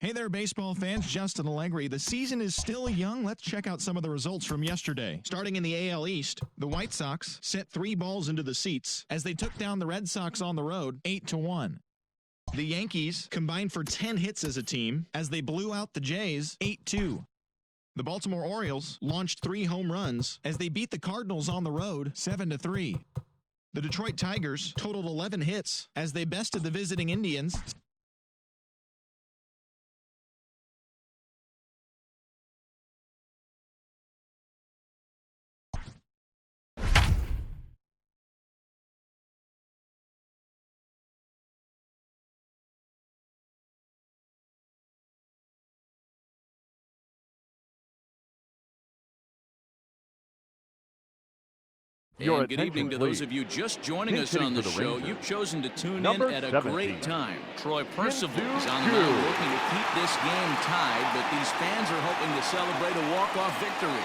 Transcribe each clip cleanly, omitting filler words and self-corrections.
Hey there, baseball fans. Justin Allegri. The season is still young. Let's check out some of the results from yesterday. Starting in the AL East, the White Sox sent 3 balls into the seats as they took down the Red Sox on the road 8-1. The Yankees combined for 10 hits as a team as they blew out the Jays 8-2. The Baltimore Orioles launched 3 home runs as they beat the Cardinals on the road 7-3. The Detroit Tigers totaled 11 hits as they bested the visiting Indians. And good evening to those of you just joining us on the show. You've chosen to tune in at a great time. Troy Percival is on the mound looking to keep this game tied, but these fans are hoping to celebrate a walk-off victory.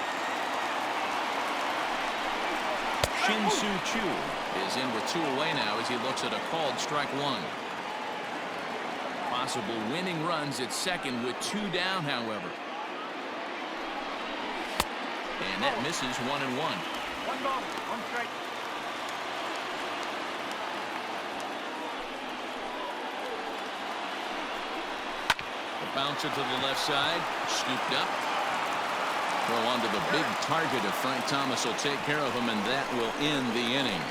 Shin-Soo Choo is in with 2 away now as he looks at a called strike 1. Possible winning runs at second with 2 down, however. And that misses 1-1. 1 ball, 1 strike. The bouncer to the left side, scooped up. Throw onto the big target of Frank Thomas will take care of him, and that will end the inning.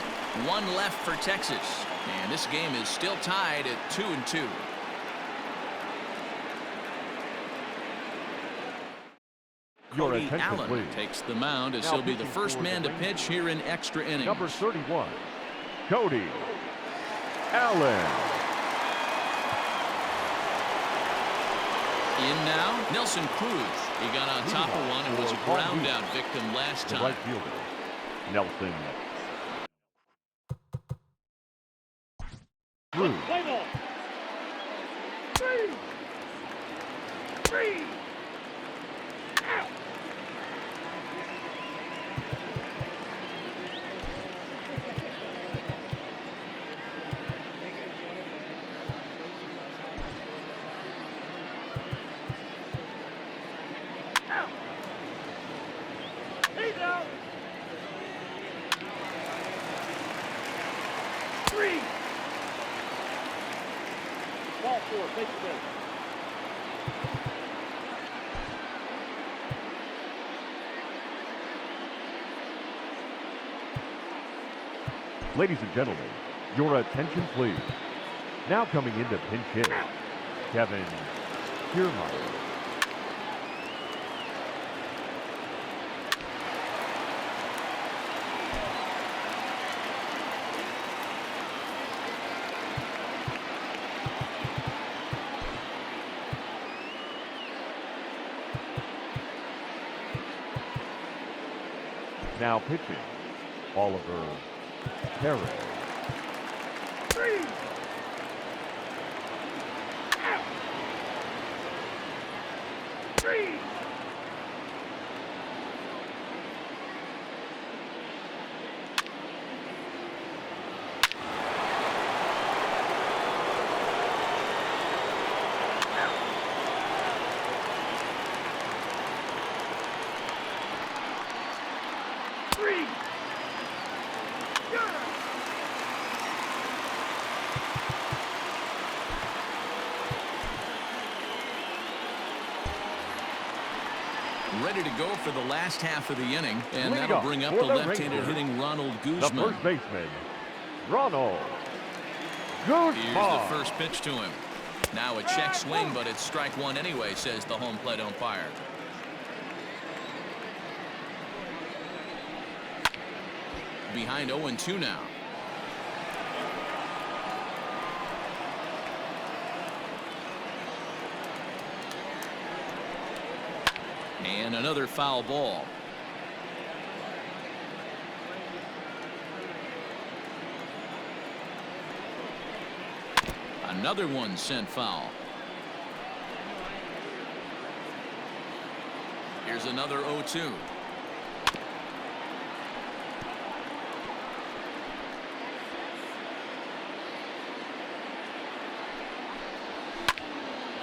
1 left for Texas, and this game is still tied at 2-2. Cody Allen takes the mound as he'll be the first man to pitch here in extra innings. Number 31, Cody Allen. In now, Nelson Cruz. He got on top of one and was a ground out victim last time. Right fielder, Nelson Cruz. Play ball. 3. Out. He's out. 3. Ball 4, take the base. Ladies and gentlemen, your attention please. Now coming into pinch hit, Kevin Kiermaier. Now pitching, Oliver Perez. 3. Out. 3. Ready to go for the last half of the inning, and that'll bring up the left-handed hitting Ronald Guzman. The first baseman, Ronald Guzman. Here's the first pitch to him. Now a check swing, but it's strike 1 anyway, says the home plate umpire. Behind 0-2 now. And another foul ball. Another one sent foul. Here's another 0-2.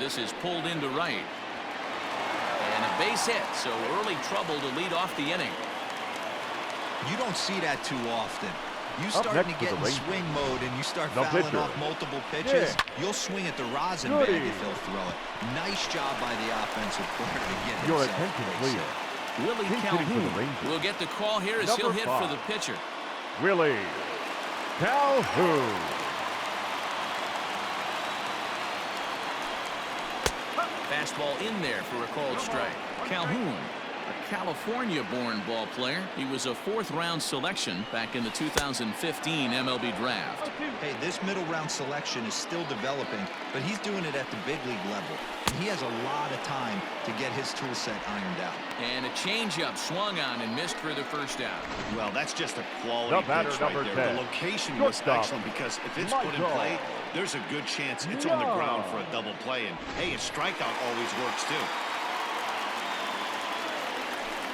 This is pulled into right. And a base hit, so early trouble to lead off the inning. You don't see that too often. You Up starting to next get for in the swing mode and you start The fouling pitcher. off multiple pitches. Yeah. You'll swing at the rosin Goody. bag if he'll throw it. Nice job by the offensive player to get Your himself attention, a base please. hit. Willie He's hitting for the Calhoun Rangers. will get the call here as Number he'll hit for 5. the pitcher. Willie Calhoun. Fastball in there for a called strike. Calhoun, a California-born ball player. He was a 4th-round selection back in the 2015 MLB draft. Hey, this middle round selection is still developing, but he's doing it at the big league level. And he has a lot of time to get his tool set ironed out. And a changeup swung on and missed for the first out. Well, that's just a quality The batter, pitch right number there. 10. The location was Shortstop. excellent because if it's put in play, there's a good chance it's on the ground for a double play. And, hey, a strikeout always works, too.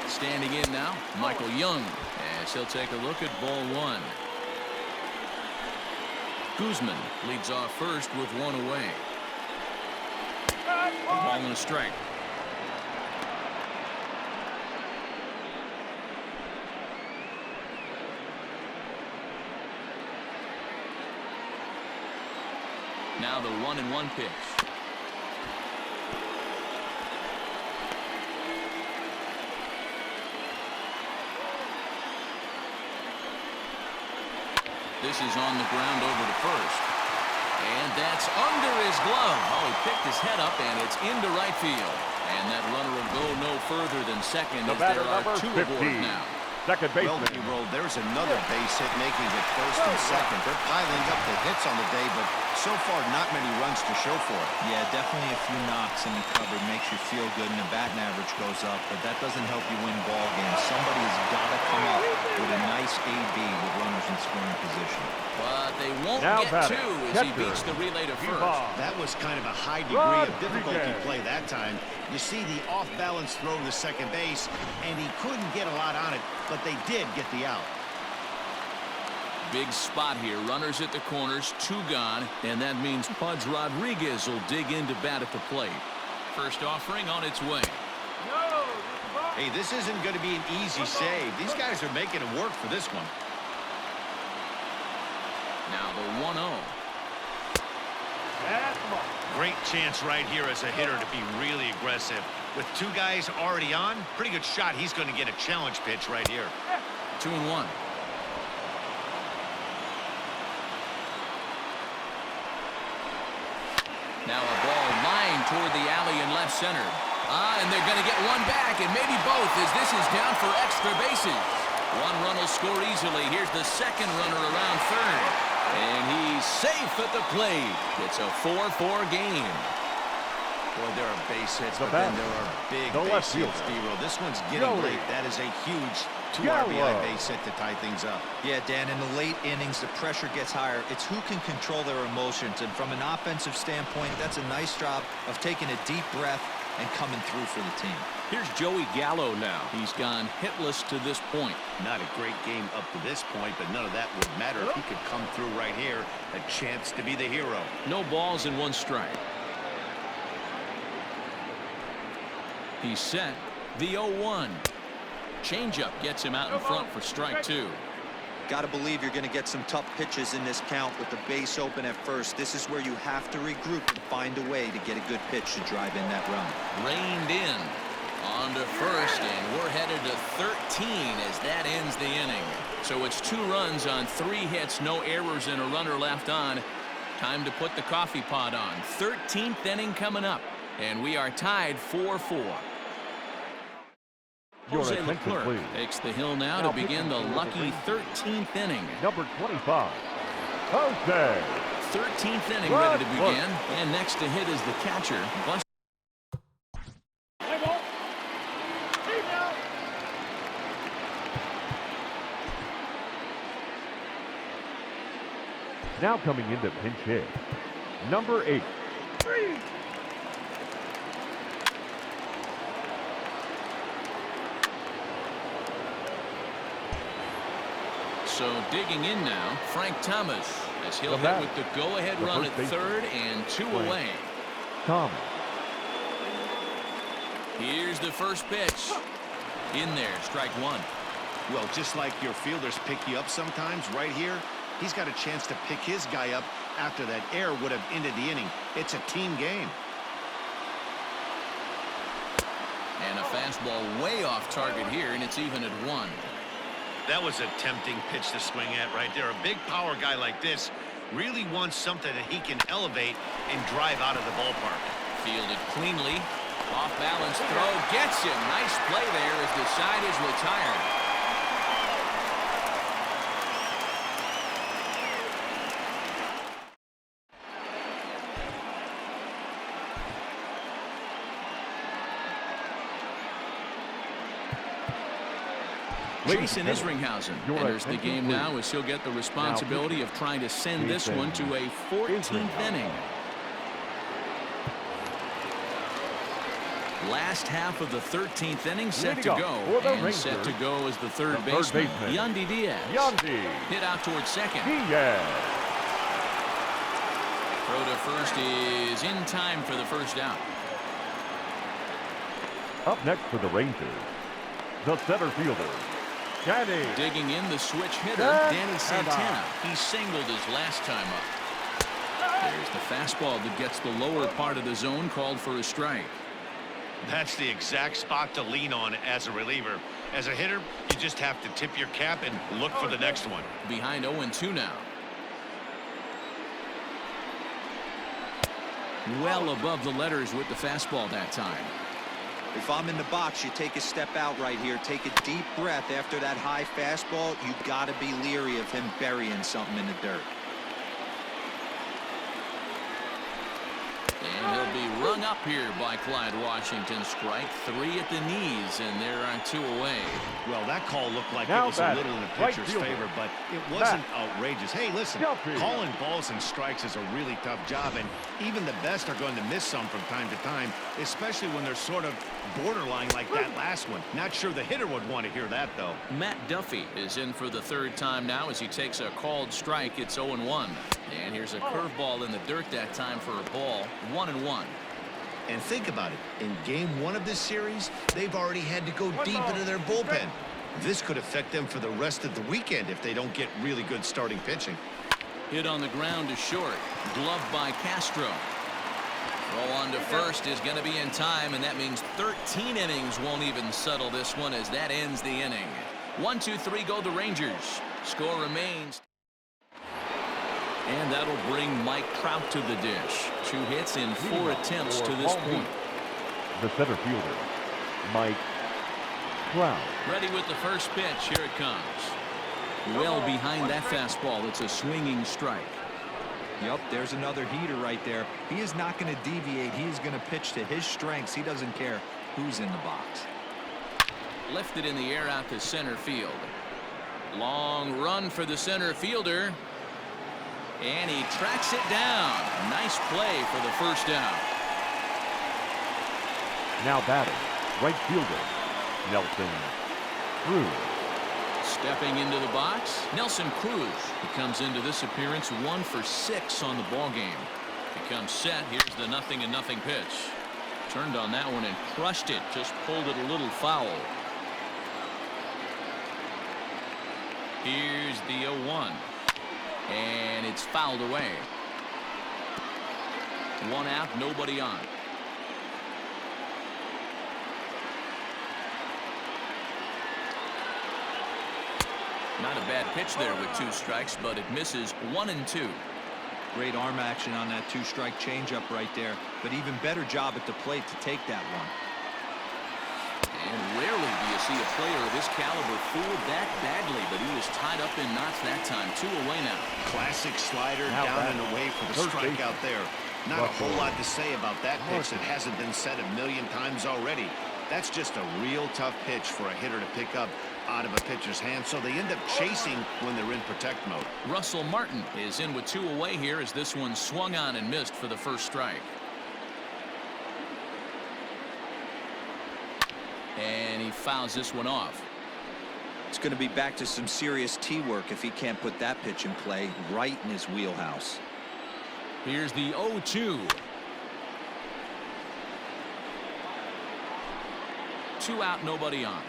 Standing in now, Michael Young, as he'll take a look at ball 1. Guzman leads off first with 1 away. A ball and a strike. Now the 1-1 pitch. This is on the ground over to first. And that's under his glove. Oh, he picked his head up, and it's into right field. And that runner will go no further than second The as batter, there are number 2 50. aboard now. Second Well, baseman. D-Roll, there's another base hit making it first and second. They're piling up the hits on the day, but so far not many runs to show for it. Yeah, definitely a few knocks in the cover makes you feel good and the batting average goes up, but that doesn't help you win ball games. Somebody's got to come up with a nice AB with runners in scoring position. But they won't Now get batting, 2 as he catcher, beats the relay to first. Yvonne. That was kind of a high degree of difficulty Rodriguez. play that time. You see the off-balance throw to second base, and he couldn't get a lot on it, but they did get the out. Big spot here. Runners at the corners, 2 gone, and that means Pudge Rodriguez will dig in to bat at the plate. First offering on its way. Hey, this isn't going to be an easy save. These guys are making it work for this one. Now the 1-0. Great chance right here as a hitter to be really aggressive. With 2 guys already on, pretty good shot. He's going to get a challenge pitch right here. 2-1. Now a ball lined toward the alley in left center. And they're going to get 1 back, and maybe both, as this is down for extra bases. 1 run will score easily. Here's the second runner around third. And he's safe at the plate. It's a 4-4 game. Boy, there are base hits, The but then batter, there are big the left base hits, fielder. D-Roll. This one's getting Joey. late. That is a huge 2 Gallo. RBI base hit to tie things up. Yeah, Dan, in the late innings, the pressure gets higher. It's who can control their emotions, and from an offensive standpoint, that's a nice job of taking a deep breath and coming through for the team. Here's Joey Gallo now. He's gone hitless to this point. Not a great game up to this point, but none of that would matter if he could come through right here. A chance to be the hero. No balls and 1 strike. He's set. The 0-1. Changeup gets him out in front for strike 2. Got to believe you're going to get some tough pitches in this count with the base open at first. This is where you have to regroup and find a way to get a good pitch to drive in that run. Reined in. On to first, and we're headed to 13 as that ends the inning. So it's 2 runs on 3 hits, no errors, and a runner left on. Time to put the coffee pot on. 13th inning coming up, and we are tied 4-4. Your Jose attention, Leclerc please. takes the hill now to begin the lucky 13th inning. Number 25. Jose. 13th inning ready to begin, and next to hit is the catcher. Now coming into pinch hit. Number 8. So digging in now, Frank Thomas, as he'll hit with the go-ahead run at third and 2 away. Thomas. Here's the first pitch. In there, strike one. Well, just like your fielders pick you up sometimes, right here, he's got a chance to pick his guy up after that error would have ended the inning. It's a team game. And a fastball way off target here, and it's even at one. That was a tempting pitch to swing at right there. A big power guy like this really wants something that he can elevate and drive out of the ballpark. Fielded cleanly. Off balance throw gets him. Nice play there as the side is retired. Jason Isringhausen enters the game now as he'll get the responsibility of trying to send this one to a 14th inning. Last half of the 13th inning set to go, and set to go is the third baseman, Yandy Diaz. Hit out towards second. Throw to first is in time for the first out. Up next for the Rangers, the center fielder, Danny. Digging in the switch hitter, Danny Santana. He singled his last time up. There's the fastball that gets the lower part of the zone, called for a strike. That's the exact spot to lean on as a reliever. As a hitter, you just have to tip your cap and look for the next one. Behind 0-2 now. Well above the letters with the fastball that time. If I'm in the box, you take a step out right here. Take a deep breath after that high fastball. You got to be leery of him burying something in the dirt. And he'll be rung up here by Clyde Washington. Strike three at the knees, and there are two away. Well, that call looked like Now it was a little in the pitcher's favor, but it wasn't outrageous. Hey, listen, calling balls and strikes is a really tough job, and even the best are going to miss some from time to time, especially when they're sort of borderline like that last one. Not sure the hitter would want to hear that, though. Matt Duffy is in for the third time now as he takes a called strike. It's 0-1. And here's a curveball in the dirt that time for a ball. 1-1. And think about it. In game one of this series, they've already had to go deep into their bullpen. This could affect them for the rest of the weekend if they don't get really good starting pitching. Hit on the ground to short. Gloved by Castro. Throw on to first is going to be in time, and that means 13 innings won't even settle this one as that ends the inning. 1-2-3 go the Rangers. Score remains. And that'll bring Mike Trout to the dish. 2 hits in 4 attempts to this point. The center fielder, Mike Trout. Ready with the first pitch. Here it comes. Well behind that fastball. It's a swinging strike. Yep, there's another heater right there. He is not going to deviate. He is going to pitch to his strengths. He doesn't care who's in the box. Lifted in the air out to center field. Long run for the center fielder. And he tracks it down. Nice play for the first down. Now batting, right fielder, Nelson Cruz. Stepping into the box, Nelson Cruz. He comes into this appearance 1 for 6 on the ball game. He comes set. Here's the 0-0 pitch. Turned on that one and crushed it. Just pulled it a little foul. Here's the 0-1. And it's fouled away. 1 out, nobody on. Not a bad pitch there with 2 strikes, but it misses 1 and 2. Great arm action on that 2-strike changeup right there, but even better job at the plate to take that one. And rarely do you see a player of his caliber fooled that badly, but he was tied up in knots that time. 2 away now. Classic slider down and away for the strikeout there. Not a whole lot to say about that pitch that hasn't been said a million times already. That's just a real tough pitch for a hitter to pick up out of a pitcher's hand, so they end up chasing when they're in protect mode. Russell Martin is in with 2 away here as this one swung on and missed for the first strike. And he fouls this one off. It's going to be back to some serious tee work if he can't put that pitch in play right in his wheelhouse. Here's the 0-2. 2 out, nobody on.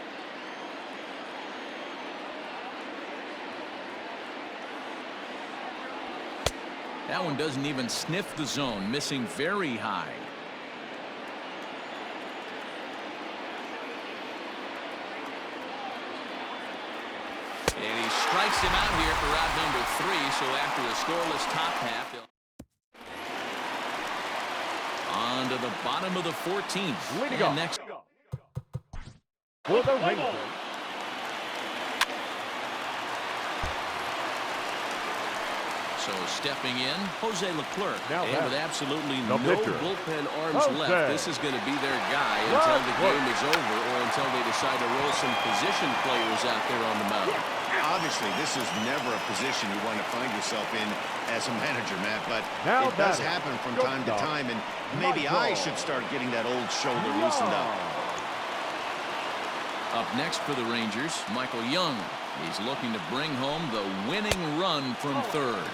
That one doesn't even sniff the zone, missing very high. And he strikes him out here for route number 3. So after a scoreless top half, on to the bottom of the 14th. Leading off next for the Rangers. So stepping in, Jose Leclerc. Now and with absolutely the no pitcher, bullpen arms Jose left, this is going to be their guy until the game is over or until they decide to roll some position players out there on the mound. Obviously, this is never a position you want to find yourself in as a manager, Matt, but now it does happen from time to time, and maybe I should start getting that old shoulder loosened up. Up next for the Rangers, Michael Young. He's looking to bring home the winning run from third.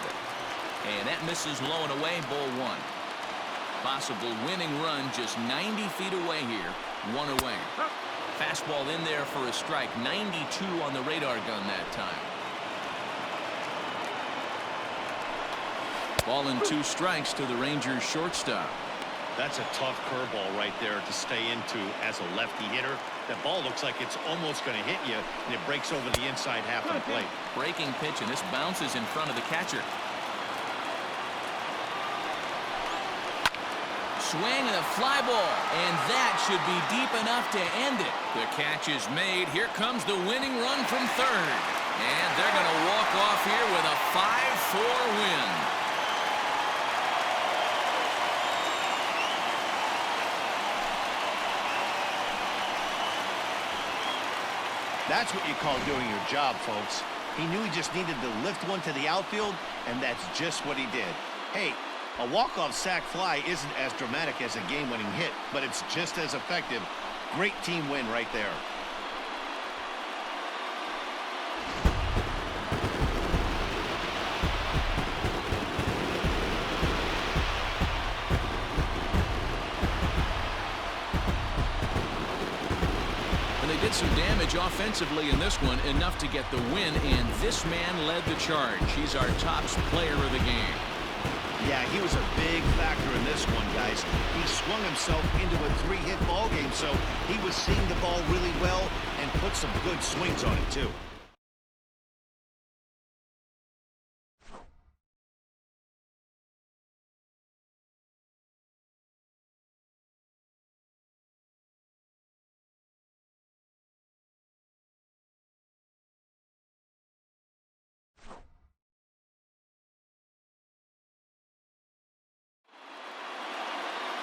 And that misses low and away, ball 1. Possible winning run just 90 feet away here. 1 away. Fastball in there for a strike. 92 on the radar gun that time. Ball and 2 strikes to the Rangers shortstop. That's a tough curveball right there to stay into as a lefty hitter. That ball looks like it's almost going to hit you, and it breaks over the inside half of the plate. Breaking pitch, and this bounces in front of the catcher. Swing and a fly ball, and that should be deep enough to end it. The catch is made. Here comes the winning run from third. And they're going to walk off here with a 5-4 win. That's what you call doing your job, folks. He knew he just needed to lift one to the outfield, and that's just what he did. Hey, a walk-off sac fly isn't as dramatic as a game-winning hit, but it's just as effective. Great team win right there. Did some damage offensively in this one, enough to get the win, and this man led the charge. He's our top player of the game. Yeah, he was a big factor in this one, guys. He swung himself into a 3-hit ball game, so he was seeing the ball really well and put some good swings on it, too.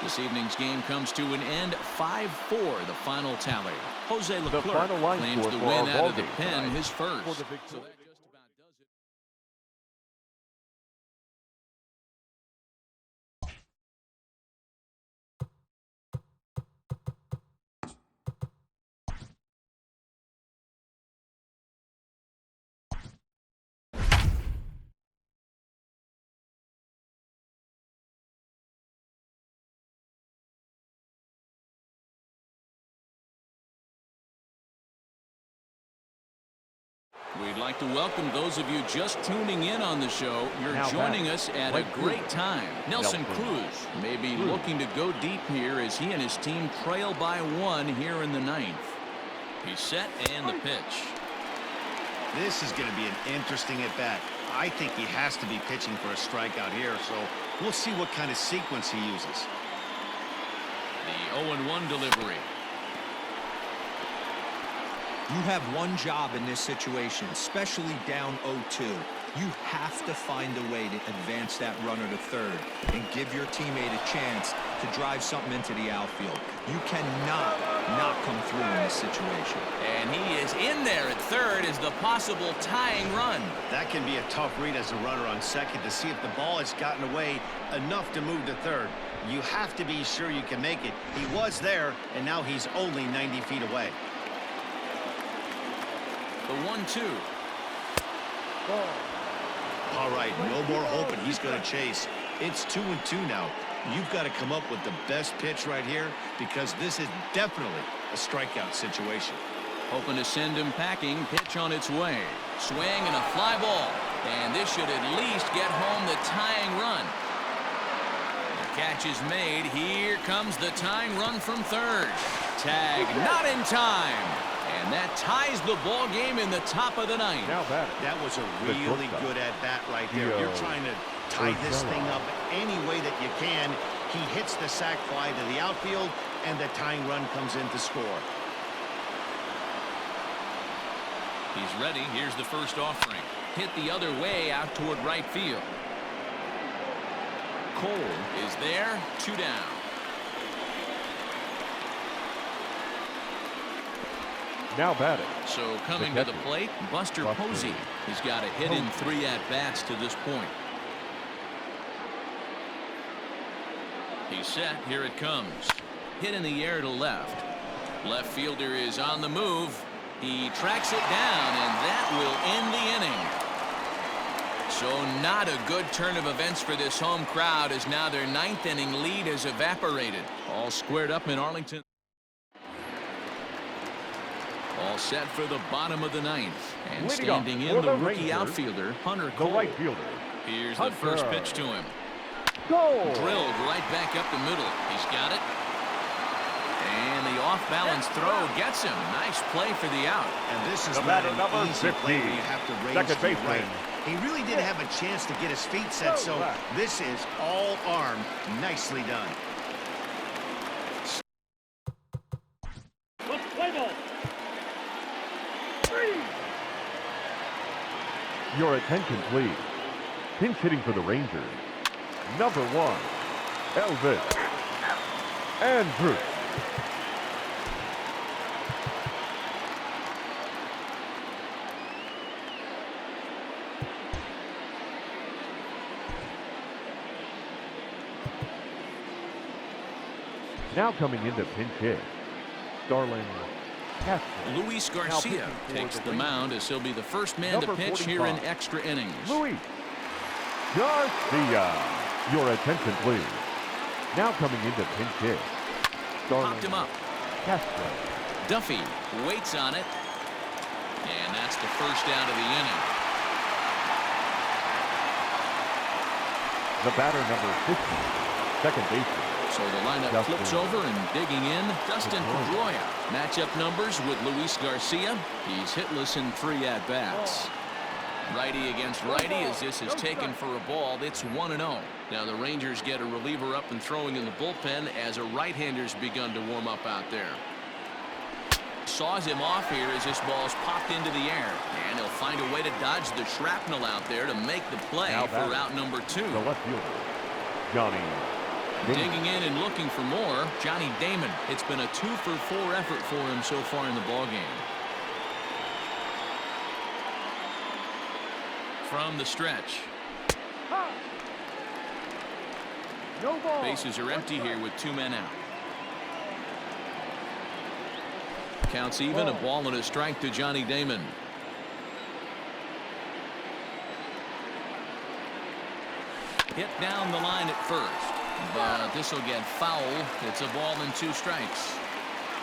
This evening's game comes to an end, 5-4, the final tally. Jose Leclerc claims the win out of the pen, his first. So that just about does it. We'd like to welcome those of you just tuning in on the show. You're joining us at a great time. Nelson Cruz may be looking to go deep here as he and his team trail by 1 here in the 9th. He's set, and the pitch. This is going to be an interesting at-bat. I think he has to be pitching for a strikeout here, so we'll see what kind of sequence he uses. The 0-1 delivery. You have one job in this situation, especially down 0-2. You have to find a way to advance that runner to third and give your teammate a chance to drive something into the outfield. You cannot not come through in this situation. And he is in there at third as the possible tying run. That can be a tough read as a runner on second to see if the ball has gotten away enough to move to third. You have to be sure you can make it. He was there, and now he's only 90 feet away. The 1-2. All right, no more hoping he's going to chase. It's 2-2 now. You've got to come up with the best pitch right here because this is definitely a strikeout situation. Hoping to send him packing. Pitch on its way. Swing and a fly ball. And this should at least get home the tying run. The catch is made. Here comes the tying run from third. Tag not in time. And that ties the ball game in the top of the ninth. Now batting. That was a really good at-bat right there. You're trying to tie this thing up any way that you can. He hits the sac fly to the outfield, and the tying run comes in to score. He's ready. Here's the first offering. Hit the other way out toward right field. Cole is there. 2 down. Now batting. So coming to the plate, Buster Posey. He's got a hit in 3 at-bats to this point. He's set. Here it comes. Hit in the air to left. Left fielder is on the move. He tracks it down, and that will end the inning. So not a good turn of events for this home crowd as now their 9th inning lead has evaporated. All squared up in Arlington. All set for the bottom of the 9th. And standing in the rookie outfielder, Hunter Cole. The right fielder. Here's the first pitch to him. Goal. Drilled right back up the middle. He's got it. And the off-balance throw gets him. Nice play for the out. And this is The not batter, an number easy 15. play where you have to raise Second to your baseman. right. He really did have a chance to get his feet set, so this is all arm. Nicely done. Let's play ball. 3. Your attention, please. Pinch hitting for the Rangers. Number 1, Elvis Andrews. Now coming into pinch hit, Starling Castro. Luis Garcia takes the mound as he'll be the first man to Number pitch 45. here in extra innings. Luis Garcia. Your attention, please. Now coming into pinch hit, Starling Popped him up. Castro. Duffy waits on it. And that's the first out of the inning. The batter, number 50, second baseman. So the lineup Dustin. flips over and digging in, Dustin Pedroia. Matchup numbers with Luis Garcia. He's hitless in 3 at-bats. Righty against righty as this is taken for a ball. It's 1-0. Now the Rangers get a reliever up and throwing in the bullpen as a right-hander's begun to warm up out there. Saws him off here as this ball's popped into the air. And he'll find a way to dodge the shrapnel out there to make the play for out number 2. The left fielder, Johnny Damon. Digging in and looking for more, Johnny Damon. It's been a 2-for-4 effort for him so far in the ballgame. From the stretch. No ball. Bases are empty here with 2 men out. Counts even, a ball and a strike to Johnny Damon. Hit down the line at first, but this will get foul. It's a ball and 2 strikes.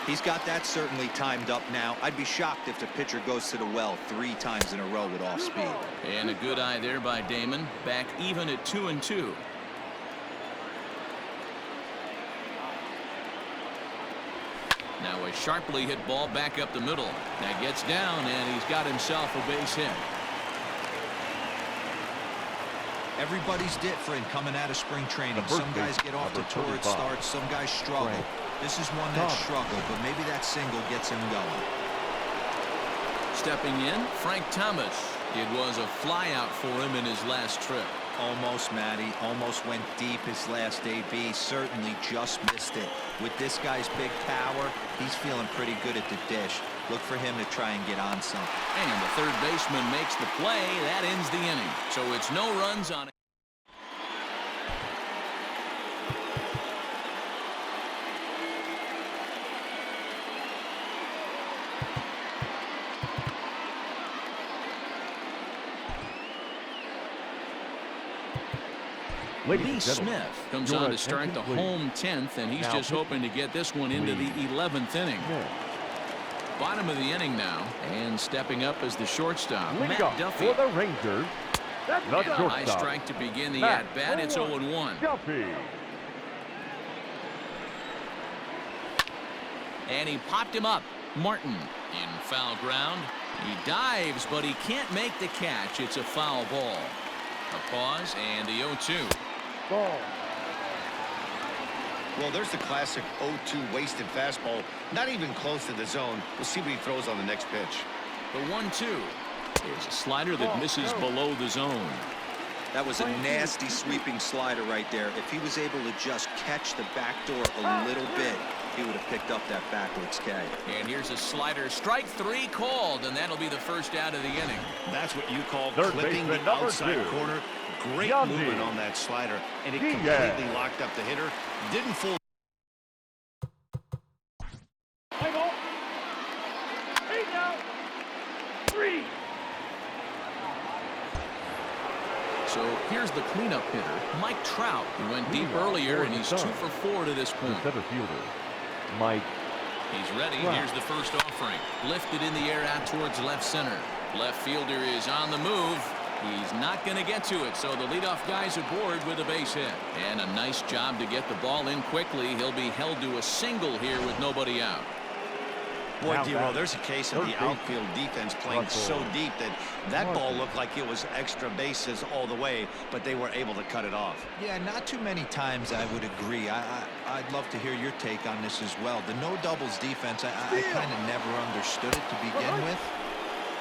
He's got that certainly timed up now. I'd be shocked if the pitcher goes to the well 3 times in a row with off speed. And a good eye there by Damon. Back even at 2-2. Now a sharply hit ball back up the middle. Now gets down and he's got himself a base hit. Everybody's different coming out of spring training. Some guys get off to torrid starts. Some guys struggle. This is one that struggled, but maybe that single gets him going. Stepping in, Frank Thomas. It was a fly out for him in his last trip. Almost, Matty. Almost went deep his last AB. Certainly just missed it. With this guy's big power, he's feeling pretty good at the dish. Look for him to try and get on something. And the third baseman makes the play. That ends the inning. So it's no runs on it. Lee Smith comes on to start the home 10th, and he's just hoping to get this one into the 11th inning. Bottom of the inning now, and stepping up as the shortstop, Matt Duffy. For the Rangers, and a high strike to begin the at-bat. It's 0-1. Duffy. And he popped him up. Martin in foul ground. He dives, but he can't make the catch. It's a foul ball. A pause, and the 0-2. Ball. Well, there's the classic 0-2 wasted fastball. Not even close to the zone. We'll see what he throws on the next pitch. The 1-2 is a slider that misses below the zone. That was a nasty sweeping slider right there. If he was able to just catch the back door a little bit, he would have picked up that backwards K. And here's a slider. Strike 3 called, and that'll be the first out of the inning. That's what you call Third clipping the outside corner. Great movement on that slider, and it completely locked up the hitter. Didn't fool. Play ball. 8 out. 3. So here's the cleanup hitter, Mike Trout, who went deep earlier, and he's 2 for 4 to this point. Center fielder, Mike. He's ready. Here's the first offering. Lifted in the air out towards left center. Left fielder is on the move. He's not going to get to it, so the leadoff guy's aboard with a base hit. And a nice job to get the ball in quickly. He'll be held to a single here with nobody out. Boy, D-Roll, there's a case of the outfield defense playing so deep that ball looked like it was extra bases all the way, but they were able to cut it off. Yeah, not too many times I would agree. I'd love to hear your take on this as well. The no doubles defense, I kind of never understood it to begin with.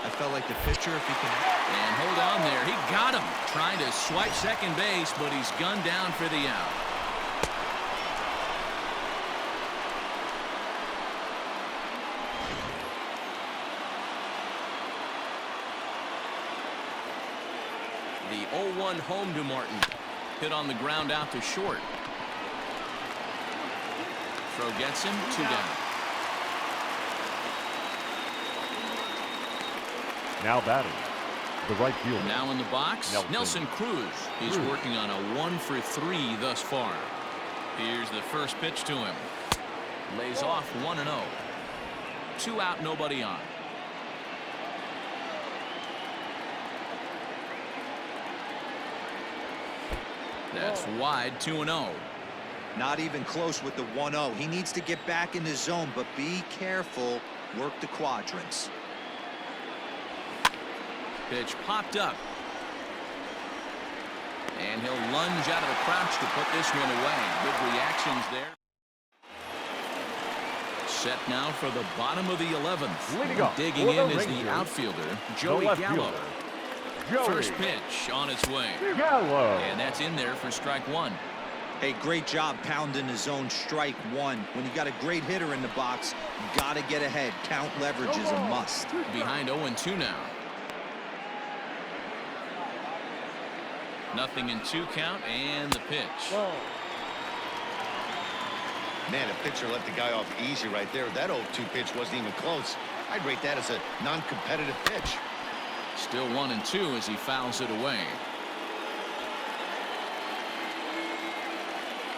I felt like the pitcher, if he can... And hold on there. He got him. Trying to swipe second base, but he's gunned down for the out. The 0-1 home to Martin. Hit on the ground out to short. Throw gets him, 2 down. Now batting, the right fielder. Now in the box, Nelson Cruz. He's working on a 1 for 3 thus far. Here's the first pitch to him. Lays off 1-0. 2 out, nobody on. That's wide, 2-0. Not even close with the 1-0. He needs to get back in the zone, but be careful. Work the quadrants. Pitch popped up. And he'll lunge out of the crouch to put this one away. Good reactions there. Set now for the bottom of the 11th. Digging in is the outfielder, Joey Gallo. First pitch on its way. Gallo. And that's in there for strike 1. Hey, great job pounding the zone. Strike 1. When you got a great hitter in the box, got to get ahead. Count leverage is a must. Behind 0-2 now. 0-2 count, and the pitch. Man, a pitcher let the guy off easy right there. That 0-2 pitch wasn't even close. I'd rate that as a non-competitive pitch. Still 1-2 as he fouls it away.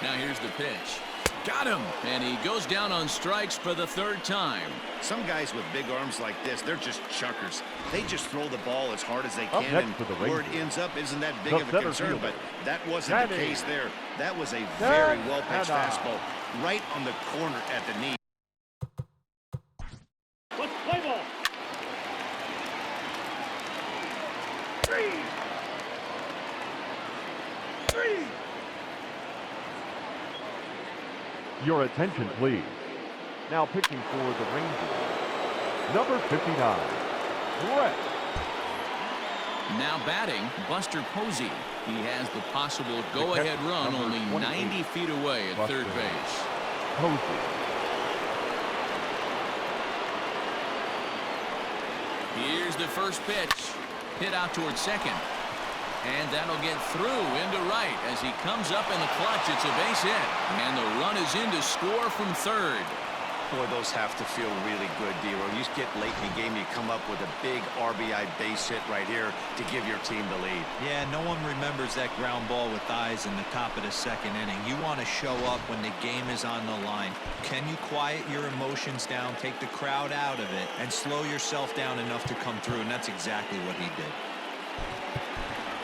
Now here's the pitch. Got him! And he goes down on strikes for the 3rd time. Some guys with big arms like this, they're just chuckers. They just throw the ball as hard as they can, and where it ends up isn't that big of a concern, but that wasn't the case there. That was a very well-pitched fastball right on the corner at the knee. Let's play ball. 3. 3. Your attention, please. Now pitching for the Rangers, number 59, Brett. Now batting, Buster Posey. He has the possible go-ahead run only 90 feet away at third base. Posey. Here's the first pitch. Hit out towards second. And that'll get through into right as he comes up in the clutch. It's a base hit. And the run is in to score from third. Boy, those have to feel really good, D-Row. You get late in the game, you come up with a big RBI base hit right here to give your team the lead. Yeah, no one remembers that ground ball with eyes in the top of the second inning. You want to show up when the game is on the line. Can you quiet your emotions down, take the crowd out of it, and slow yourself down enough to come through? And that's exactly what he did.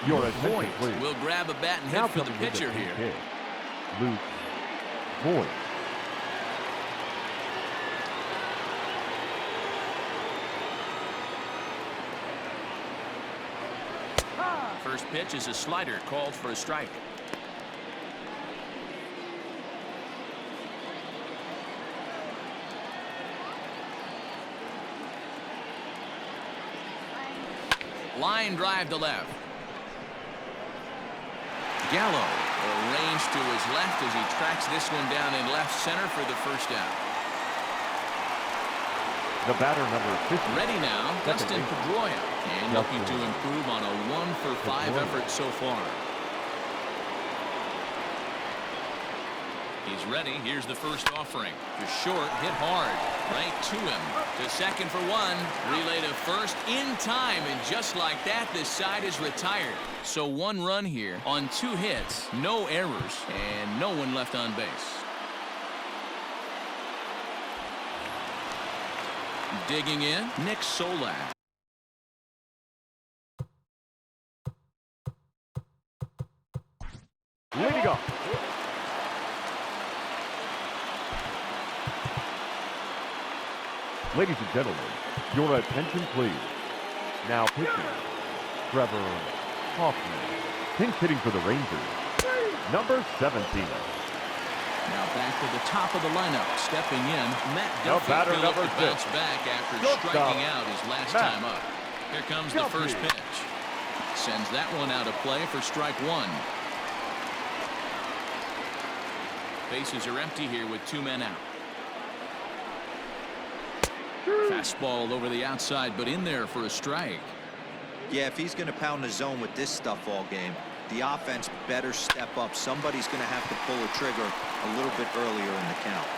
Your attention, please. We'll grab a bat and hit for the pitcher here. Luke Voigt. First pitch is a slider called for a strike. Line drive to left. Gallo arranged to his left as he tracks this one down in left center for the first out. The batter, number 50. Ready now, Dustin Pedroia, and looking to improve on a 1-for-5 effort so far. He's ready. Here's the first offering. To short, hit hard. Right to him. To second for one. Relay to first in time. And just like that, this side is retired. So 1 run here on 2 hits. No errors. And no one left on base. Digging in, Nick Solak. Leading up. Ladies and gentlemen, your attention please. Now pitching, Trevor Hoffman. Pinch hitting for the Rangers, number 17. Now back to the top of the lineup. Stepping in, Matt Now Duffy batter will look number to 6. bounce back after Good striking job. out his last Matt time up. Here comes the Duffy. first pitch. Sends that one out of play for strike 1. Bases are empty here with 2 men out. Fastball over the outside, but in there for a strike. Yeah, if he's going to pound the zone with this stuff all game, the offense better step up. Somebody's going to have to pull a trigger a little bit earlier in the count.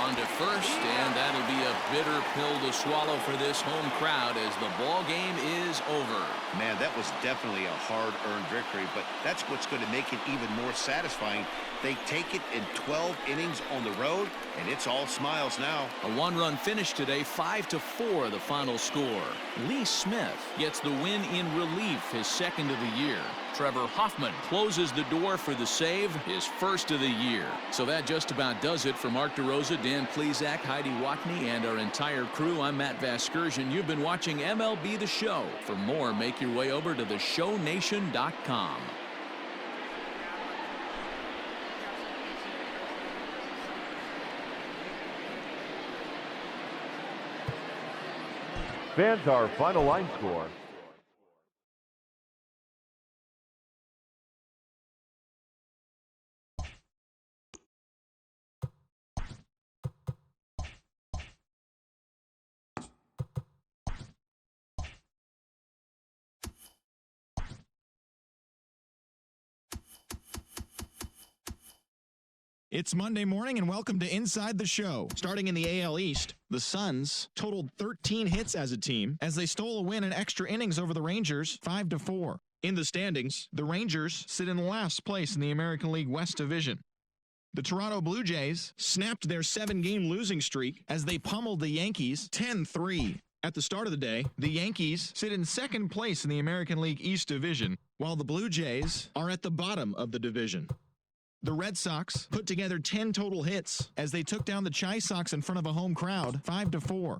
On to first, and that'll be a bitter pill to swallow for this home crowd as the ball game is over. Man, that was definitely a hard-earned victory, but that's what's going to make it even more satisfying. They take it in 12 innings on the road, and it's all smiles now. A 1-run finish today, 5-4 the final score. Lee Smith gets the win in relief, his second of the year. Trevor Hoffman closes the door for the save, his first of the year. So that just about does it for Mark DeRosa, Dan Plesac, Heidi Watney, and our entire crew. I'm Matt Vasgersian. You've been watching MLB The Show. For more, make your way over to theshownation.com. Fans, our final line score. It's Monday morning and welcome to Inside the Show. Starting in the AL East, the Suns totaled 13 hits as a team as they stole a win in extra innings over the Rangers 5-4. In the standings, the Rangers sit in last place in the American League West Division. The Toronto Blue Jays snapped their 7-game losing streak as they pummeled the Yankees 10-3. At the start of the day, the Yankees sit in second place in the American League East Division, while the Blue Jays are at the bottom of the division. The Red Sox put together 10 total hits as they took down the Chi Sox in front of a home crowd 5-4.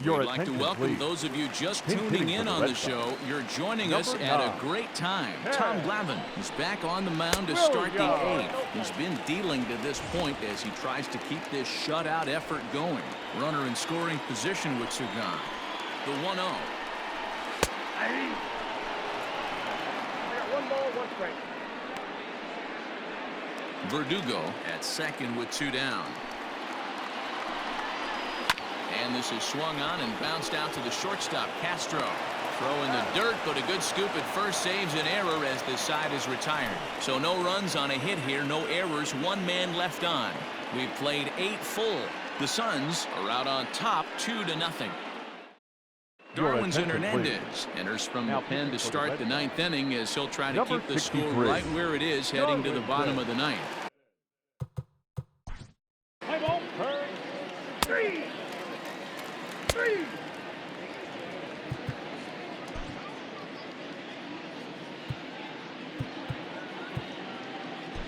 We'd like to welcome those of you just tuning in on the show. You're joining us at a great time. Tom Glavine is back on the mound to start the 8th. He's been dealing to this point as he tries to keep this shutout effort going. Runner in scoring position with Sugan. The 1-0. We got 1 ball, 1 strike. Verdugo at second with 2 down. And this is swung on and bounced out to the shortstop, Castro. Throw in the dirt, but a good scoop at first saves an error as the side is retired. So no runs on a hit here, no errors, 1 man left on. We've played 8 full. The Suns are out on top 2-0. Darwinzon Hernandez enters from the pen to start the 9th inning as he'll try to keep the score right where it is heading to the bottom of the 9th. Play ball. 3.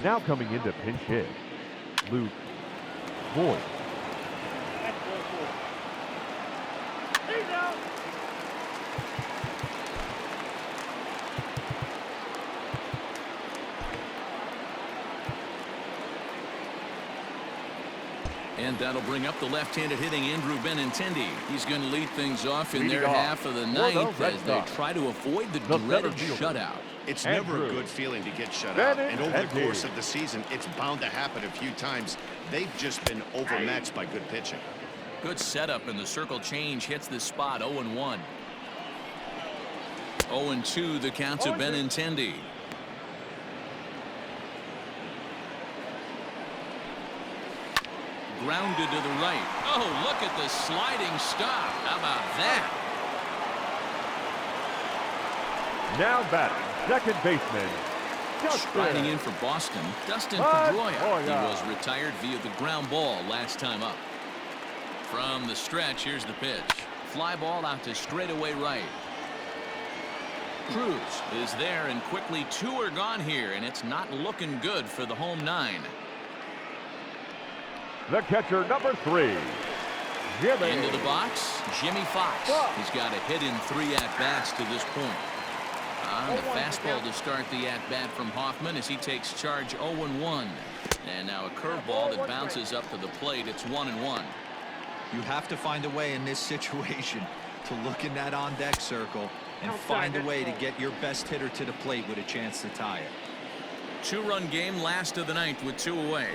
Now coming into pinch hit, Luke Voigt. He's out. And that'll bring up the left-handed hitting Andrew Benintendi. He's going to lead things off in their half of the 9th as they try to avoid the dreaded shutout. It's never a good feeling to get shut out, and over the course of the season, it's bound to happen a few times. They've just been overmatched by good pitching. Good setup, and the circle change hits the spot. 0-1. 0-2 the count to Benintendi. Grounded to the right. Oh, look at the sliding stop. How about that? Now batting, second baseman, Striding in for Boston, Dustin Pedroia. He was retired via the ground ball last time up. From the stretch, here's the pitch. Fly ball out to straightaway right. Cruz is there, and quickly 2 are gone here, and it's not looking good for the home 9. The catcher, number 3, Jimmy. Into the box, Jimmy Fox. He's got a hit in 3 at-bats to this point. On the fastball to start the at-bat from Hoffman as he takes charge. 0-1. And now a curveball that bounces up to the plate. It's 1-1. You have to find a way in this situation to look in that on-deck circle and find a way to get your best hitter to the plate with a chance to tie it. 2-run game, last of the 9th with 2 away.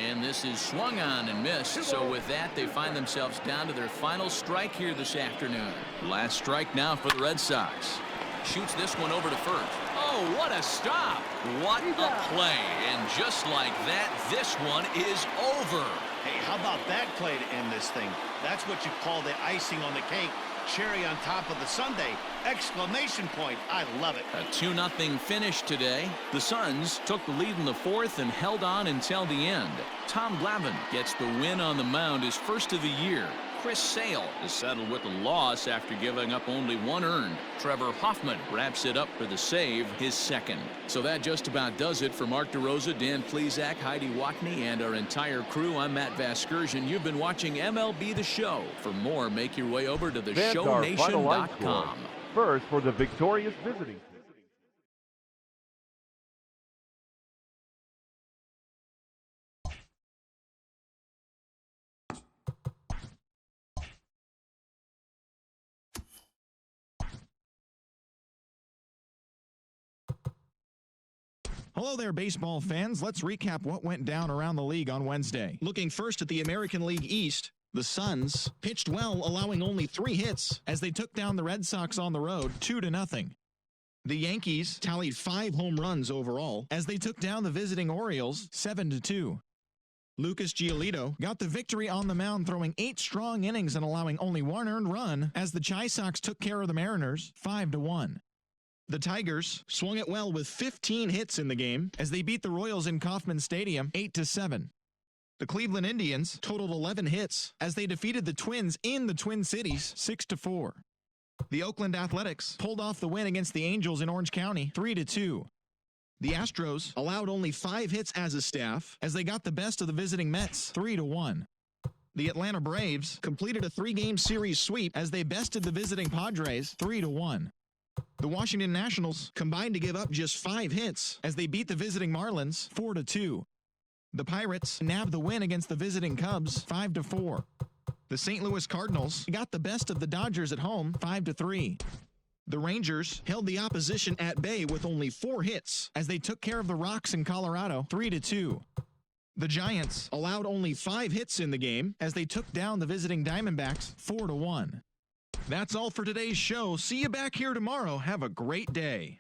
And this is swung on and missed. So with that, they find themselves down to their final strike here this afternoon. Last strike now for the Red Sox. Shoots this one over to first. Oh, what a stop. What a play. And just like that, this one is over. Hey, how about that play to end this thing? That's what you call the icing on the cake. Cherry on top of the sundae. Exclamation point. I love it. A 2-0 finish today. The Suns took the lead in the 4th and held on until the end. Tom Glavine gets the win on the mound, his first of the year. Chris Sale is settled with a loss after giving up only 1 earned. Trevor Hoffman wraps it up for the save, his 2nd. So that just about does it for Mark DeRosa, Dan Plesac, Heidi Watney, and our entire crew. I'm Matt Vasgersian. You've been watching MLB The Show. For more, make your way over to theshownation.com. First for the victorious visiting. Hello there, baseball fans. Let's recap what went down around the league on Wednesday. Looking first at the American League East, the Suns pitched well, allowing only 3 hits as they took down the Red Sox on the road 2-0. The Yankees tallied 5 home runs overall as they took down the visiting Orioles 7-2. Lucas Giolito got the victory on the mound, throwing 8 strong innings and allowing only 1 earned run as the Chi Sox took care of the Mariners 5-1. The Tigers swung it well with 15 hits in the game as they beat the Royals in Kauffman Stadium 8-7. The Cleveland Indians totaled 11 hits as they defeated the Twins in the Twin Cities 6-4. The Oakland Athletics pulled off the win against the Angels in Orange County 3-2. The Astros allowed only 5 hits as a staff as they got the best of the visiting Mets 3-1. The Atlanta Braves completed a 3-game series sweep as they bested the visiting Padres 3-1. The Washington Nationals combined to give up just 5 hits as they beat the visiting Marlins 4-2. The Pirates nabbed the win against the visiting Cubs 5-4. The St. Louis Cardinals got the best of the Dodgers at home 5-3. The Rangers held the opposition at bay with only 4 hits as they took care of the Rocks in Colorado 3-2. The Giants allowed only 5 hits in the game as they took down the visiting Diamondbacks 4-1. That's all for today's show. See you back here tomorrow. Have a great day.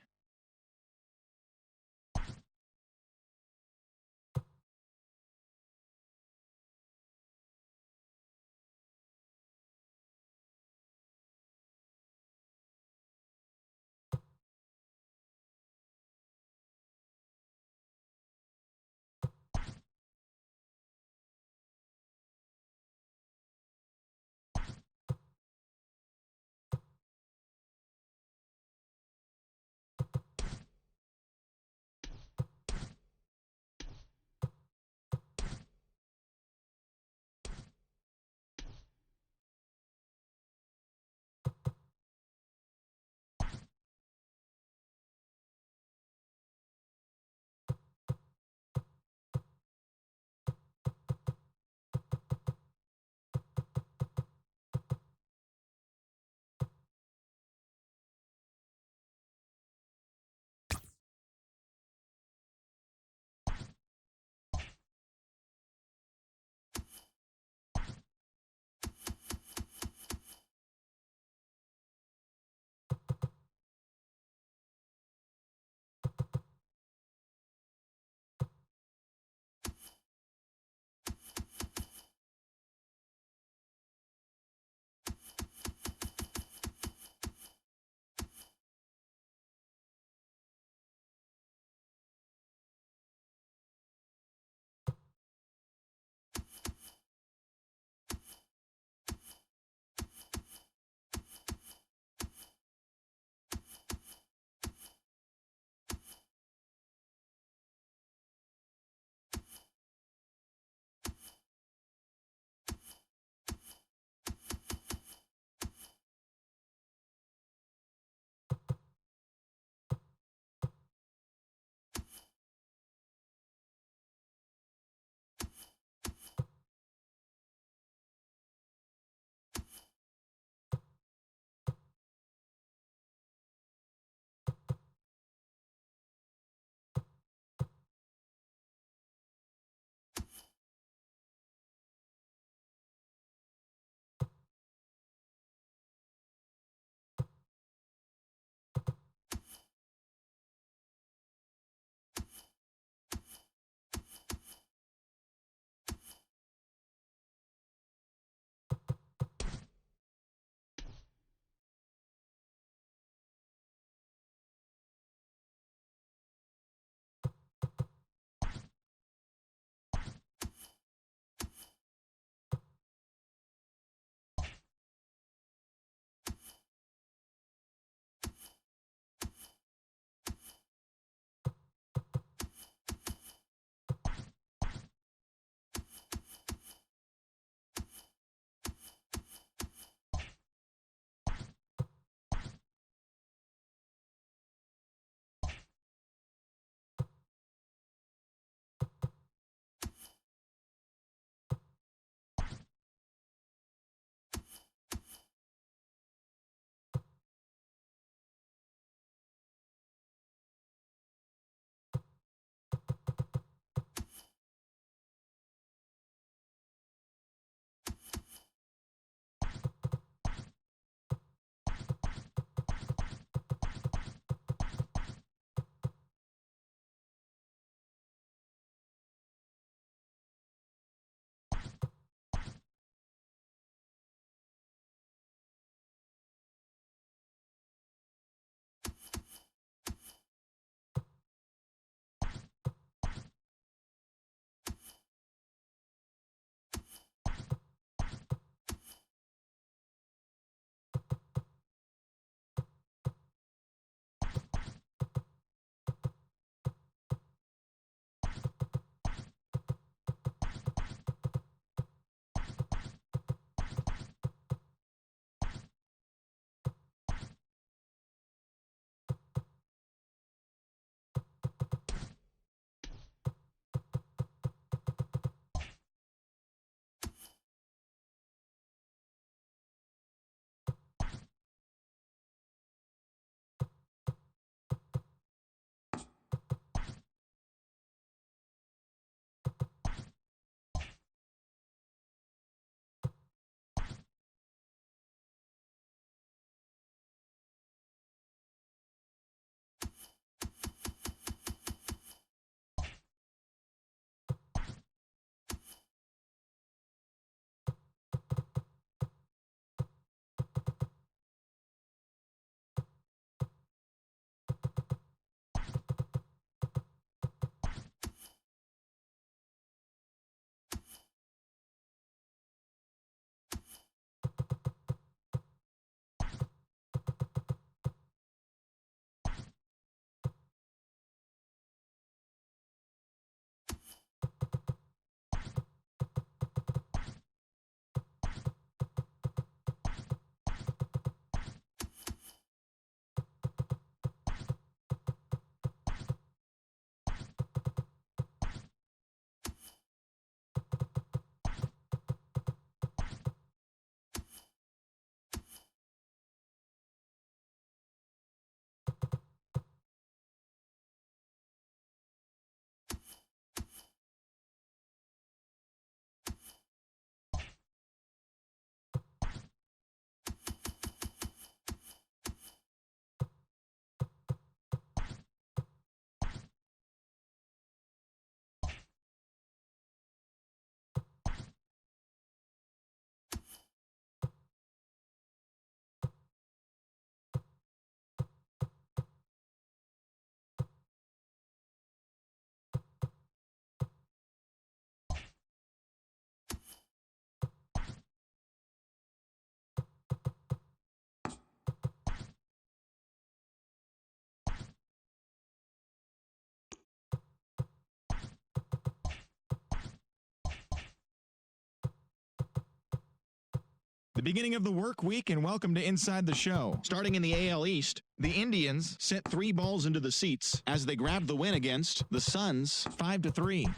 The beginning of the work week, and welcome to Inside the Show. Starting in the AL East, the Indians sent 3 balls into the seats as they grabbed the win against the Suns 5-3.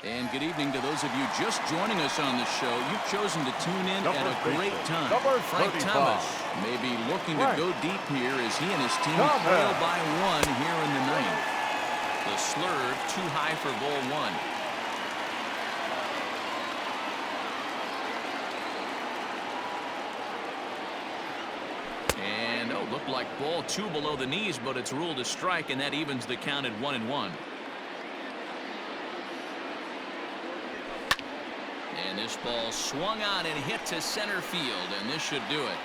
And good evening to those of you just joining us on the show. You've chosen to tune in at a great time. Frank Thomas may be looking to go deep here as he and his team trail by 1 here in the 9th. The slurve too high for ball 1. And looked like ball 2 below the knees, but it's ruled a strike, and that evens the count at 1-1. And this ball swung on and hit to center field, and this should do it.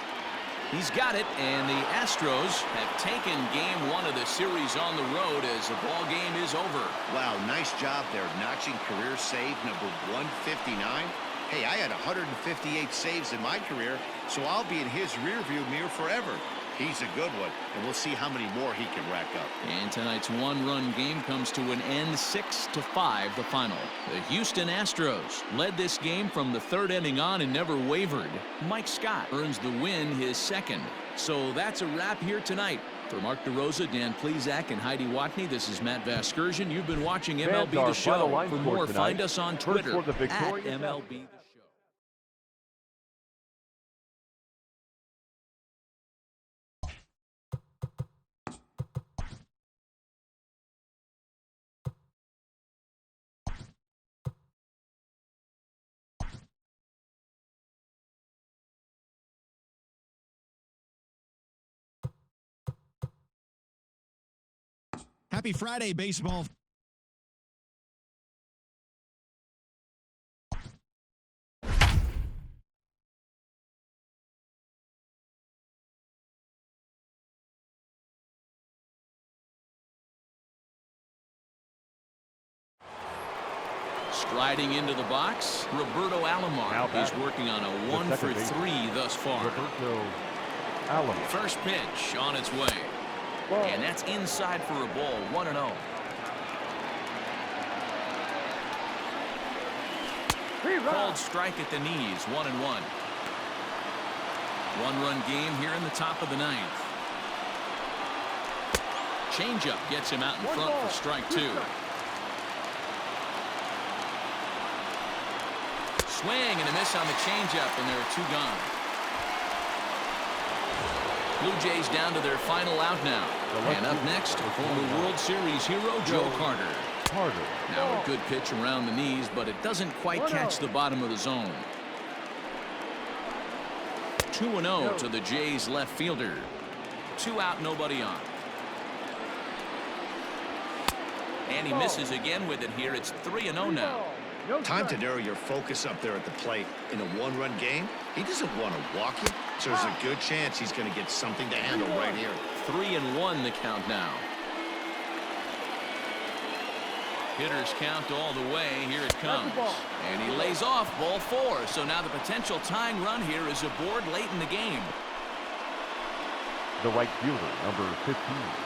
He's got it, and the Astros have taken game 1 of the series on the road as the ball game is over. Wow, nice job there, notching career save number 159. Hey, I had 158 saves in my career, so I'll be in his rearview mirror forever. He's a good one, and we'll see how many more he can rack up. And tonight's 1-run game comes to an end, 6-5 the final. The Houston Astros led this game from the 3rd inning on and never wavered. Mike Scott earns the win, his 2nd. So that's a wrap here tonight. For Mark DeRosa, Dan Plesac, and Heidi Watney, this is Matt Vasgersian. You've been watching MLB The Show. For more, find us on Twitter at MLB The Show. Happy Friday, baseball. Striding into the box, Roberto Alomar. He's working on a 1 for 3 thus far. Roberto Alomar. First pitch on its way. And that's inside for a ball, 1-0. Called strike at the knees, 1-1. 1-run game here in the top of the 9th. Changeup gets him out in front for strike 2. Swing and a miss on the changeup, and there are 2 gone. Blue Jays down to their final out now. And up next, former World Series hero Joe Carter. Now a good pitch around the knees, but it doesn't quite catch the bottom of the zone. 2-0 to the Jays left fielder. 2 out, nobody on. And he misses again with it here. It's 3-0 now. Time to narrow your focus up there at the plate. In a 1-run game, he doesn't want to walk you, so there's a good chance he's going to get something to handle right here. 3-1 the count now. Hitters count all the way. Here it comes. And he lays off ball 4. So now the potential tying run here is aboard late in the game. The right fielder, number 15.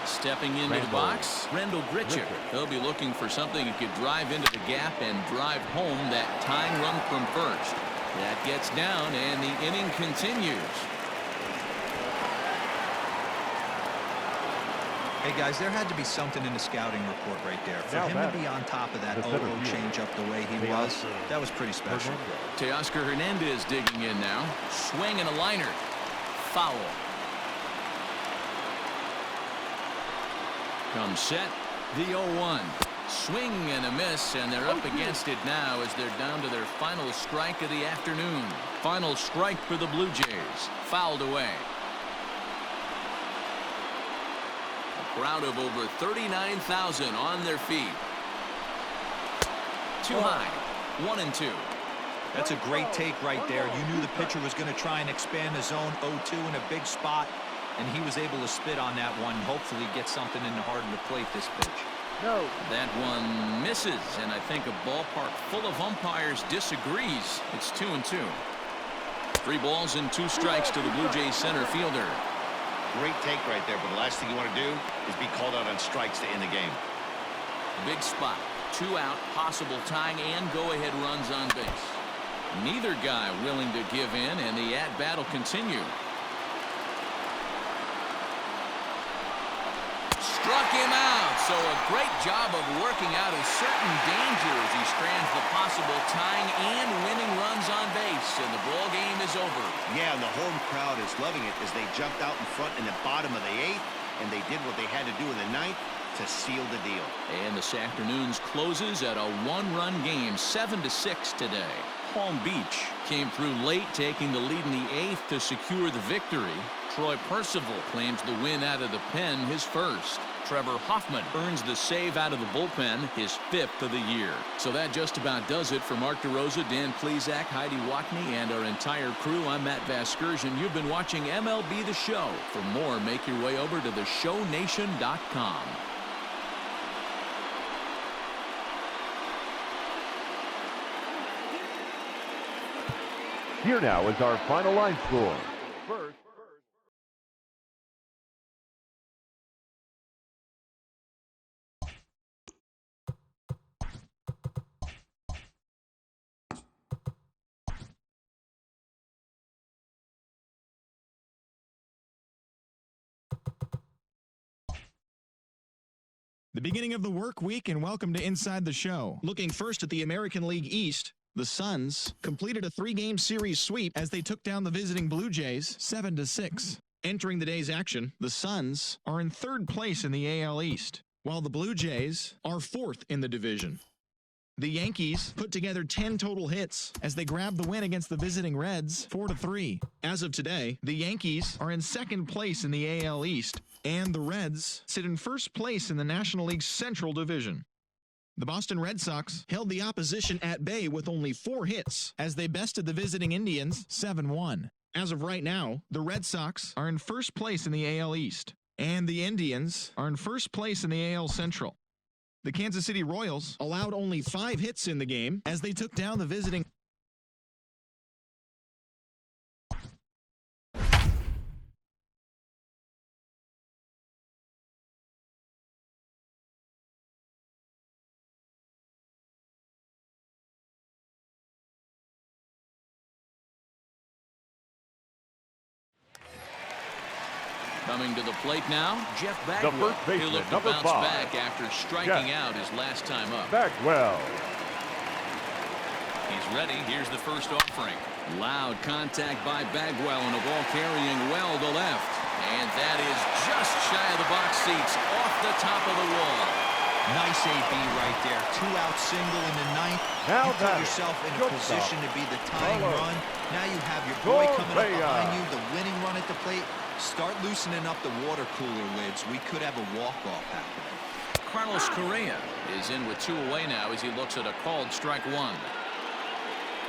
Stepping into the box, Rendell Grichuk. He'll be looking for something he could drive into the gap and drive home that tying run from first. That gets down, and the inning continues. Hey, guys, there had to be something in the scouting report right there. For him to be on top of that 0-0 changeup the way he was, that was pretty special. Teoscar Hernandez digging in now. Swing and a liner. Foul. Comes set, the 0-1. Swing and a miss, and they're up against it now as they're down to their final strike of the afternoon. Final strike for the Blue Jays. Fouled away. A crowd of over 39,000 on their feet. Too high. 1-2. That's a great take right there. You knew the pitcher was going to try and expand the zone 0-2 in a big spot. And he was able to spit on that one, hopefully get something in the heart of the plate this pitch. No. That one misses, and I think a ballpark full of umpires disagrees. It's 2-2. 3 balls and 2 strikes to the Blue Jays center fielder. Great take right there, but the last thing you want to do is be called out on strikes to end the game. Big spot. 2 out, possible tying and go-ahead runs on base. Neither guy willing to give in, and the at-bat will continue. Struck him out, so a great job of working out a certain danger as he strands the possible tying and winning runs on base, and the ball game is over. Yeah, and the home crowd is loving it as they jumped out in front in the bottom of the 8th, and they did what they had to do in the 9th to seal the deal. And this afternoon's closes at a 1-run game, 7-6 today. Palm Beach came through late, taking the lead in the 8th to secure the victory. Troy Percival claims the win out of the pen, his first. Trevor Hoffman earns the save out of the bullpen, his 5th of the year. So that just about does it for Mark DeRosa, Dan Plesac, Heidi Watney, and our entire crew. I'm Matt Vasgersian. You've been watching MLB The Show. For more, make your way over to theshownation.com. Here now is our final line score. First. The beginning of the work week, and welcome to Inside the Show. Looking first at the American League East, the Suns completed a 3-game series sweep as they took down the visiting Blue Jays 7-6. Entering the day's action, the Suns are in 3rd place in the AL East, while the Blue Jays are 4th in the division. The Yankees put together 10 total hits as they grabbed the win against the visiting Reds 4-3. As of today, the Yankees are in 2nd place in the AL East, and the Reds sit in 1st place in the National League's Central Division. The Boston Red Sox held the opposition at bay with only 4 hits as they bested the visiting Indians 7-1. As of right now, the Red Sox are in 1st place in the AL East, and the Indians are in 1st place in the AL Central. The Kansas City Royals allowed only 5 hits in the game as they took down the visiting Coming to the plate now, Jeff Bagwell. The first baseman, He'll look to number bounce 5. back after striking out his last time up. Bagwell. He's ready. Here's the first offering. Loud contact by Bagwell, and a ball carrying well to left. And that is just shy of the box seats, off the top of the wall. Nice AB right there. 2-out single in the 9th. Now you put yourself in a position to be the tying run. Now you have your boy coming up behind you, the winning run at the plate. Start loosening up the water cooler lids. We could have a walk-off happening. Carlos Correa is in with 2 away now as he looks at a called strike 1.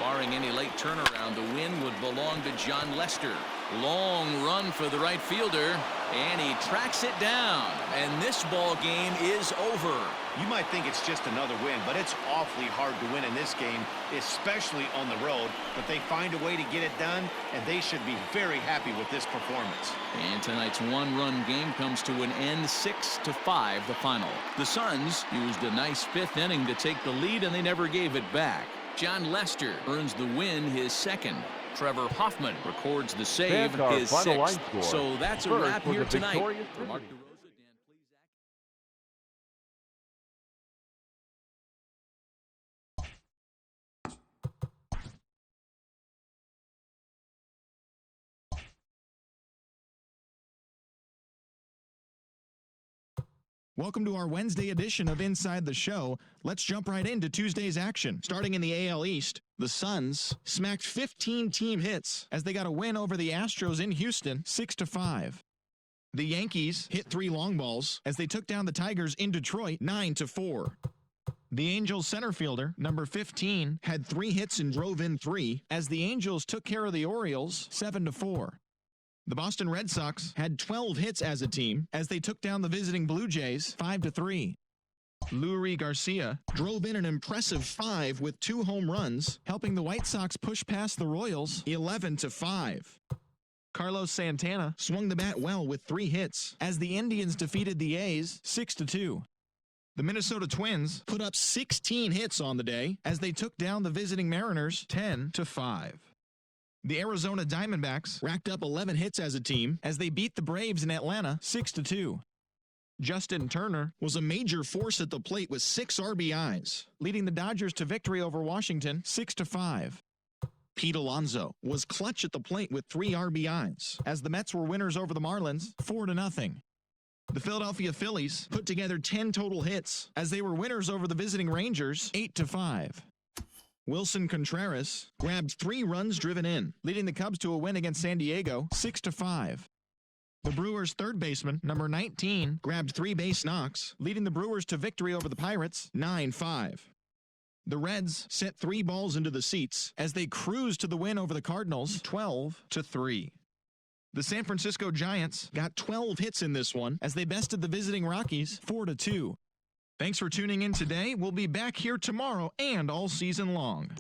Barring any late turnaround, the win would belong to John Lester. Long run for the right fielder, and he tracks it down. And this ball game is over. You might think it's just another win, but it's awfully hard to win in this game, especially on the road. But they find a way to get it done, and they should be very happy with this performance. And tonight's 1-run game comes to an end, 6-5 the final. The Suns used a nice 5th inning to take the lead, and they never gave it back. John Lester earns the win, his 2nd. Trevor Hoffman records the save, his 6th. So that's a wrap here tonight. For Mark DeRosa, Dan Plesac. Welcome to our Wednesday edition of Inside the Show. Let's jump right into Tuesday's action. Starting in the AL East, the Suns smacked 15 team hits as they got a win over the Astros in Houston 6-5. The Yankees hit 3 long balls as they took down the Tigers in Detroit 9-4. The Angels center fielder, number 15, had 3 hits and drove in 3 as the Angels took care of the Orioles 7-4. The Boston Red Sox had 12 hits as a team as they took down the visiting Blue Jays 5-3. Lurie Garcia drove in an impressive 5 with 2 home runs, helping the White Sox push past the Royals 11-5. Carlos Santana swung the bat well with 3 hits as the Indians defeated the A's 6-2. The Minnesota Twins put up 16 hits on the day as they took down the visiting Mariners 10-5. The Arizona Diamondbacks racked up 11 hits as a team as they beat the Braves in Atlanta 6-2. Justin Turner was a major force at the plate with 6 RBIs, leading the Dodgers to victory over Washington 6-5. Pete Alonso was clutch at the plate with 3 RBIs as the Mets were winners over the Marlins 4-0. The Philadelphia Phillies put together 10 total hits as they were winners over the visiting Rangers 8-5. Wilson Contreras grabbed 3 runs driven in, leading the Cubs to a win against San Diego 6-5. The Brewers' third baseman, number 19, grabbed 3 base knocks, leading the Brewers to victory over the Pirates 9-5. The Reds sent 3 balls into the seats as they cruised to the win over the Cardinals 12-3. The San Francisco Giants got 12 hits in this one as they bested the visiting Rockies 4-2. Thanks for tuning in today. We'll be back here tomorrow and all season long.